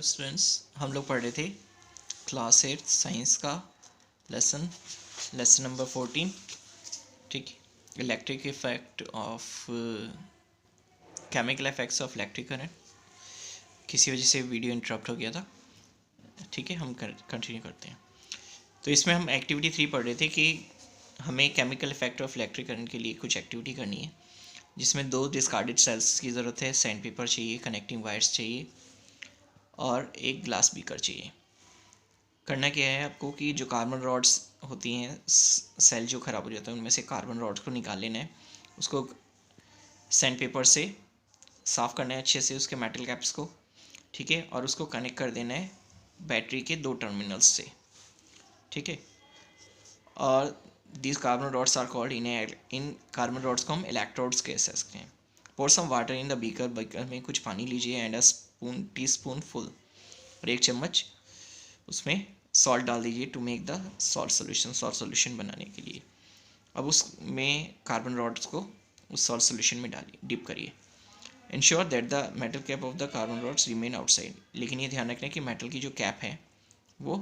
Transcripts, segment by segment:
Students, हम लोग पढ़ रहे थे क्लास 8 साइंस का लेसन नंबर 14। ठीक, electric effect of chemical effects of electric current. किसी वजह से वीडियो इंटरप्ट हो गया था। ठीक है, हम कंटिन्यू करते हैं। तो इसमें हम एक्टिविटी 3 पढ़ रहे थे कि हमें chemical effect of electric current के लिए कुछ एक्टिविटी करनी है, जिसमें 2 डिस्कार्डेड सेल्स की ज़रूरत है, सैंड पेपर चाहिए, कनेक्टिंग वायर्स चाहिए और एक ग्लास बीकर चाहिए। करना क्या है आपको कि जो कार्बन रॉड्स होती हैं, सेल जो ख़राब हो जाता है उनमें से कार्बन रॉड्स को निकाल लेना है, उसको सैंड पेपर से साफ़ करना है अच्छे से उसके मेटल कैप्स को। ठीक है, और उसको कनेक्ट कर देना है बैटरी के 2 टर्मिनल्स से। ठीक है, और these carbon rods are called इन कार्बन रॉड्स को हम इलेक्ट्रोड्स कह सकते हैं। Pour some water in the beaker में कुछ पानी लीजिए एंड अ टीस्पून फुल, और 1 चम्मच उसमें सॉल्ट डाल दीजिए to make the salt solution बनाने के लिए। अब उसमें कार्बन रॉड्स को उस सॉल्ट सोल्यूशन में डालिए, डिप करिए। Ensure that the metal cap of the carbon rods remain outside, लेकिन ये ध्यान रखना कि मेटल की जो कैप है वो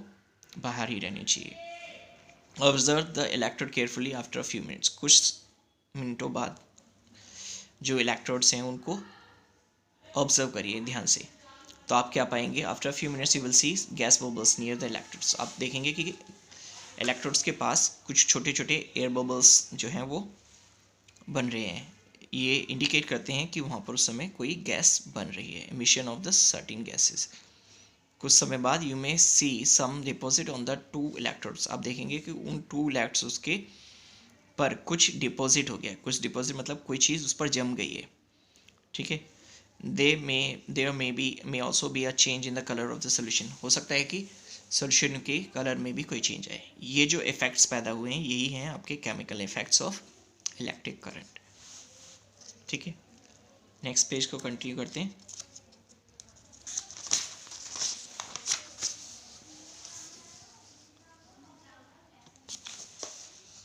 बाहर ही रहनी चाहिए। Observe the electrode carefully after a few minutes, कुछ मिनटों बाद जो इलेक्ट्रोड्स हैं उनको ऑब्जर्व करिए ध्यान से। तो आप क्या पाएंगे, after few minutes you will see gas bubbles near the electrodes. आप देखेंगे कि इलेक्ट्रोड्स के पास कुछ छोटे छोटे एयर बबल्स जो हैं वो बन रहे हैं। ये इंडिकेट करते हैं कि वहाँ पर उस समय कोई गैस बन रही है, emission of the certain gases. कुछ समय बाद you may see some deposit on the 2 electrodes. आप देखेंगे कि उन 2 इलेक्ट्रोड्स के पर कुछ डिपॉजिट हो गया। कुछ डिपॉजिट मतलब कोई चीज़ उस पर जम गई है। ठीक है, there may also be a change in the color of the solution। हो सकता है कि सोल्यूशन के कलर में भी कोई चेंज आए। ये जो इफ़ेक्ट्स पैदा हुए हैं यही हैं आपके chemical effects of electric current. ठीक है, नेक्स्ट पेज को कंटिन्यू करते हैं।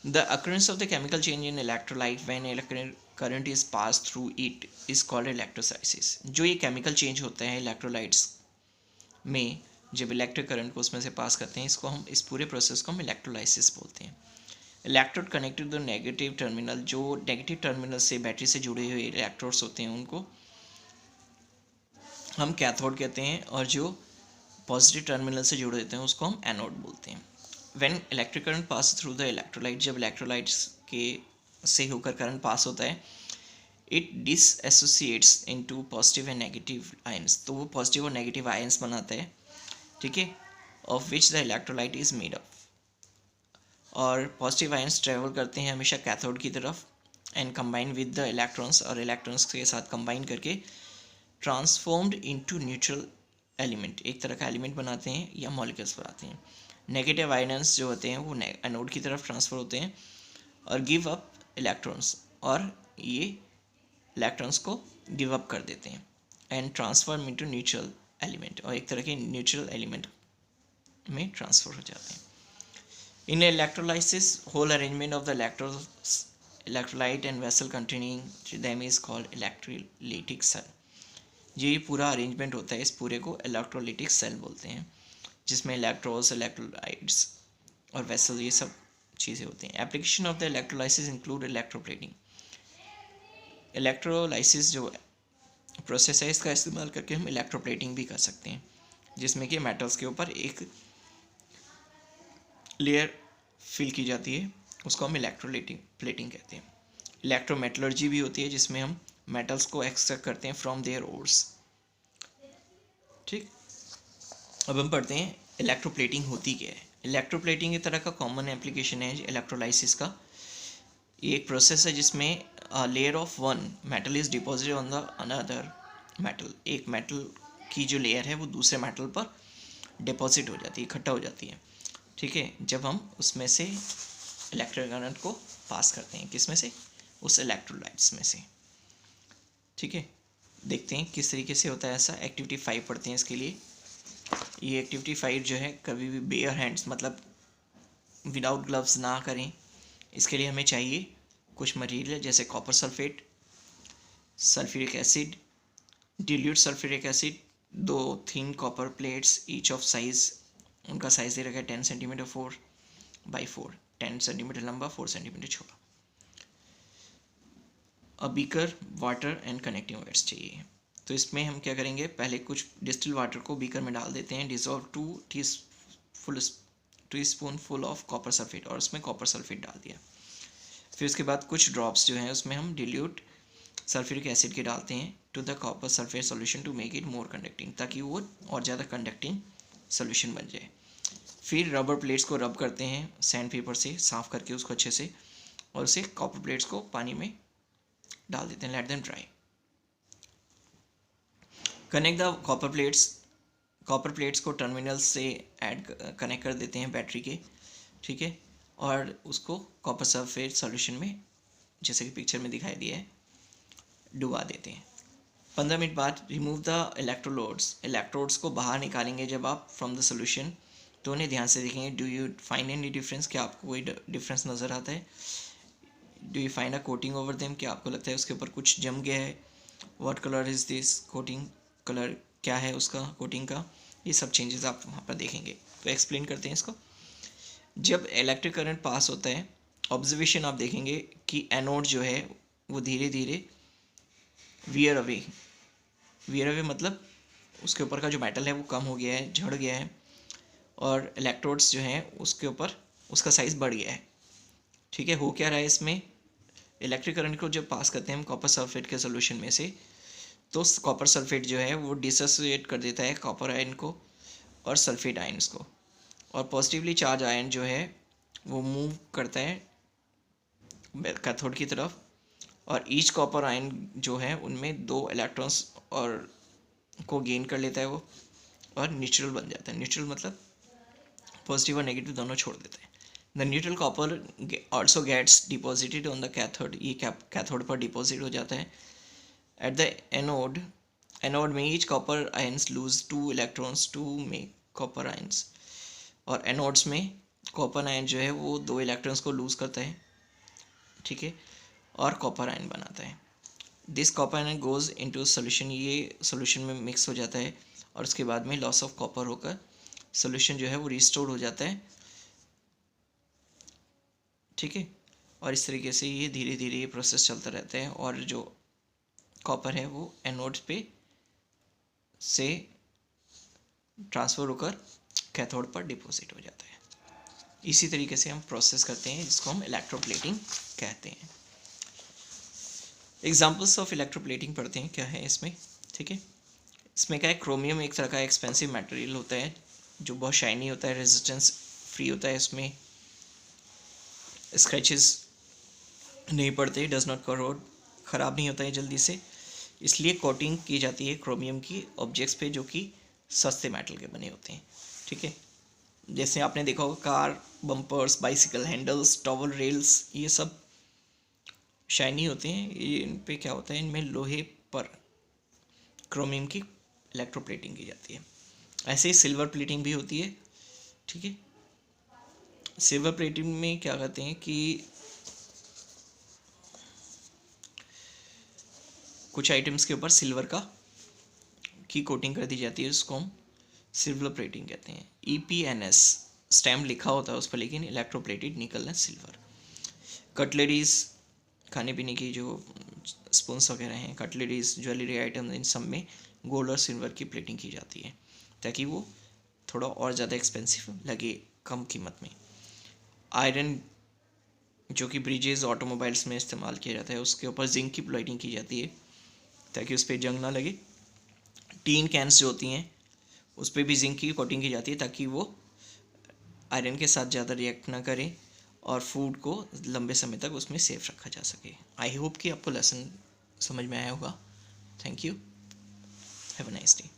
The occurrence of the chemical change in electrolyte when electric current is passed through it is called electrolysis। जो ये केमिकल चेंज होता है इलेक्ट्रोलाइट्स में, जब इलेक्ट्रिक करंट को उसमें से पास करते हैं, इसको हम इस पूरे प्रोसेस को हम इलेक्ट्रोलाइसिस बोलते हैं। Electrode connected the negative terminal, जो नेगेटिव टर्मिनल से बैटरी से जुड़े हुए इलेक्ट्रोड्स होते हैं उनको हम कैथोड कहते हैं, और जो पॉजिटिव टर्मिनल से जुड़े होते हैं उसको हम एनोड बोलते हैं। When electric current pass through the electrolyte, जब इलेक्ट्रोलाइट्स के से होकर करंट पास होता है, it dissociates into positive and negative ions. तो वो पॉजिटिव और नेगेटिव आयंस बनाता है। ठीक है, of which the electrolyte is made up. और पॉजिटिव आयंस ट्रेवल करते हैं हमेशा कैथोड की तरफ and combine with the electrons, और इलेक्ट्रॉन्स के साथ कंबाइन करके ट्रांसफॉर्म्ड इनटू न्यूट्रल एलिमेंट, एक तरह का एलिमेंट बनाते हैं या मॉलिक्यूल्स बनाते हैं। नेगेटिव आयंस जो होते हैं वो एनोड की तरफ ट्रांसफ़र होते हैं और गिव अप इलेक्ट्रॉन्स, और ये इलेक्ट्रॉन्स को गिव अप कर देते हैं and transform into neutral element, और एक तरह के न्यूट्रल एलिमेंट में ट्रांसफ़र हो जाते हैं। In electrolysis, whole arrangement of the electrolyte and vessel containing them is called electrolytic cell। ये पूरा अरेंजमेंट होता है, इस पूरे को इलेक्ट्रोलाइटिक सेल बोलते हैं, जिसमें इलेक्ट्रोड्स, इलेक्ट्रोलाइट्स और वेसल ये सब चीज़ें होती हैं। Application of the electrolysis include electroplating. Electrolysis जो प्रोसेस है इसका इस्तेमाल करके हम इलेक्ट्रोप्लेटिंग भी कर सकते हैं, जिसमें कि मेटल्स के ऊपर एक लेयर फिल की जाती है, उसको हम प्लेटिंग कहते हैं। इलेक्ट्रोमेटलर्जी भी होती है, जिसमें हम मेटल्स को एक्सट्रैक्ट करते हैं फ्रॉम देयर ओर्स। ठीक, अब हम पढ़ते हैं इलेक्ट्रोप्लेटिंग होती क्या है। इलेक्ट्रोप्लेटिंग एक तरह का कॉमन एप्लीकेशन है इलेक्ट्रोलाइसिस का। ये एक प्रोसेस है जिसमें layer of one metal is deposited on the another metal. एक मेटल की जो लेयर है वो दूसरे मेटल पर डिपॉजिट हो जाती है, इकट्ठा हो जाती है। ठीक है, जब हम उसमें से इलेक्ट्रिक करंट को पास करते हैं, किस में से, उस इलेक्ट्रोलाइट्स में से। ठीक है, देखते हैं किस तरीके से होता है ऐसा। एक्टिविटी 5 पढ़ते हैं इसके लिए। ये एक्टिविटी 5 जो है, कभी भी बेयर हैंड्स मतलब विदाउट ग्लव्स ना करें। इसके लिए हमें चाहिए कुछ मटेरियल जैसे copper sulphate, sulphuric acid, dilute sulphuric acid, दो thin copper plates each of size, उनका साइज दे रखा है 10 सेंटीमीटर 4x4, 10 सेंटीमीटर लंबा 4 सेंटीमीटर चौड़ा। A beaker water and connecting wires चाहिए। तो इसमें हम क्या करेंगे, पहले कुछ डिस्टिल वाटर को बीकर में डाल देते हैं, dissolve 2 teaspoon full of copper sulphate, और उसमें कॉपर सल्फेट डाल दिया। फिर उसके बाद कुछ ड्रॉप्स जो हैं उसमें हम डिल्यूट सल्फ्यूरिक एसिड के डालते हैं to the copper sulphate solution to make it more conducting, ताकि वो और ज़्यादा कंडक्टिंग सॉल्यूशन बन जाए। फिर रबर प्लेट्स को रब करते हैं सैंड पेपर से, साफ़ करके उसको अच्छे से, और उसे कॉपर प्लेट्स को पानी में डाल देते हैं, let them dry. Connect the copper plates को टर्मिनल से कनेक्ट कर देते हैं बैटरी के, ठीक है, और उसको कॉपर सल्फेट सॉल्यूशन में, जैसे कि पिक्चर में दिखाई दिया है, डुबा देते हैं। 15 मिनट बाद रिमूव द इलेक्ट्रोड्स को बाहर निकालेंगे जब आप फ्रॉम द सोल्यूशन, तो उन्हें ध्यान से देखेंगे। Do you find any difference, क्या आपको कोई डिफरेंस नज़र आता है? Do you find a coating over them, क्या आपको लगता है उसके ऊपर कुछ जम गया है? What colour is this coating, colour क्या है उसका कोटिंग का? ये सब चेंजेस आप वहाँ पर देखेंगे। तो एक्सप्लेन करते हैं इसको। जब इलेक्ट्रिक करंट पास होता है, ऑब्जर्वेशन आप देखेंगे कि एनोड जो है वो धीरे धीरे वियर अवे मतलब उसके ऊपर का जो मेटल है वो कम हो गया है, झड़ गया है, और इलेक्ट्रोड्स जो हैं उसके ऊपर उसका साइज़ बढ़ गया है, ठीक है। हो क्या रहा है इसमें, इलेक्ट्रिक करंट को जब पास करते हैं हम कॉपर सल्फेट के सोल्यूशन में से, तो कॉपर सल्फेट जो है वो डिसोसिएट कर देता है कॉपर आयन को और सल्फेट आयन्स को, और पॉजिटिवली चार्ज आयन जो है वो मूव करता है कैथोड की तरफ, और ईच कॉपर आयन जो है उनमें 2 इलेक्ट्रॉन्स और को गेन कर लेता है वो, और न्यूट्रल बन जाता है। न्यूट्रल मतलब पॉजिटिव और नेगेटिव दोनों छोड़ देता है। The neutral copper also gets deposited on the cathode, ये कैथोड पर डिपॉजिट हो जाता है। एट द एनोड में each copper ions lose 2 electrons to make copper ions, और एनोड्स में कॉपर आयन जो है वो 2 इलेक्ट्रॉन्स को लूज़ करता है, ठीक है, और कॉपर आयन बनाता है। This copper ion goes into solution, ये सोल्यूशन में मिक्स हो जाता है, और उसके बाद में लॉस ऑफ कॉपर होकर सोल्यूशन जो है वो रिस्टोर हो जाता है, ठीक है। और इस तरीके से ये धीरे धीरे ये प्रोसेस चलता रहता है, और जो कॉपर है वो एनोड पे से ट्रांसफ़र होकर कैथोड पर डिपॉजिट हो जाता है। इसी तरीके से हम प्रोसेस करते हैं, जिसको हम इलेक्ट्रोप्लेटिंग कहते हैं। एग्जाम्पल्स ऑफ इलेक्ट्रोप्लेटिंग पढ़ते हैं, क्या है इसमें, ठीक है। इसमें क्या है, क्रोमियम एक तरह का एक्सपेंसिव मटेरियल होता है जो बहुत शाइनी होता है, रेजिस्टेंस फ्री होता है, इसमें स्क्रैचेस नहीं पड़ते, डज नॉट करोड, ख़राब नहीं होता है जल्दी से, इसलिए कोटिंग की जाती है क्रोमियम की ऑब्जेक्ट्स पे जो कि सस्ते मेटल के बने होते हैं, ठीक है। जैसे आपने देखा होगा car bumpers, bicycle handles, towel rails, ये सब शाइनी होते हैं। ये इन पे क्या होता है, इनमें लोहे पर क्रोमियम की इलेक्ट्रोप्लेटिंग की जाती है। ऐसे ही सिल्वर प्लेटिंग भी होती है, ठीक है। सिल्वर प्लेटिंग में क्या करते हैं कि कुछ आइटम्स के ऊपर सिल्वर की कोटिंग कर दी जाती है, उसको हम सिल्वर प्लेटिंग कहते हैं। EPNS स्टैम्प लिखा होता है उस पर, लेकिन इलेक्ट्रोप्लेटेड निकल है सिल्वर। कटलरीज, खाने पीने की जो स्पून्स वगैरह हैं, कटलरीज, ज्वेलरी आइटम, इन सब में गोल्ड और सिल्वर की प्लेटिंग की जाती है, ताकि वो थोड़ा और ज़्यादा एक्सपेंसिव लगे कम कीमत में। आयरन जो कि ब्रिजेस ऑटोमोबाइल्स में इस्तेमाल किया जाता है, उसके ऊपर जिंक की प्लेटिंग की जाती है ताकि उस पर जंग ना लगे। टीन कैंस जो होती हैं उस पर भी जिंक की कोटिंग की जाती है ताकि वो आयरन के साथ ज़्यादा रिएक्ट ना करें और फूड को लंबे समय तक उसमें सेफ रखा जा सके। आई होप कि आपको लेसन समझ में आया होगा। Thank you, have a nice day.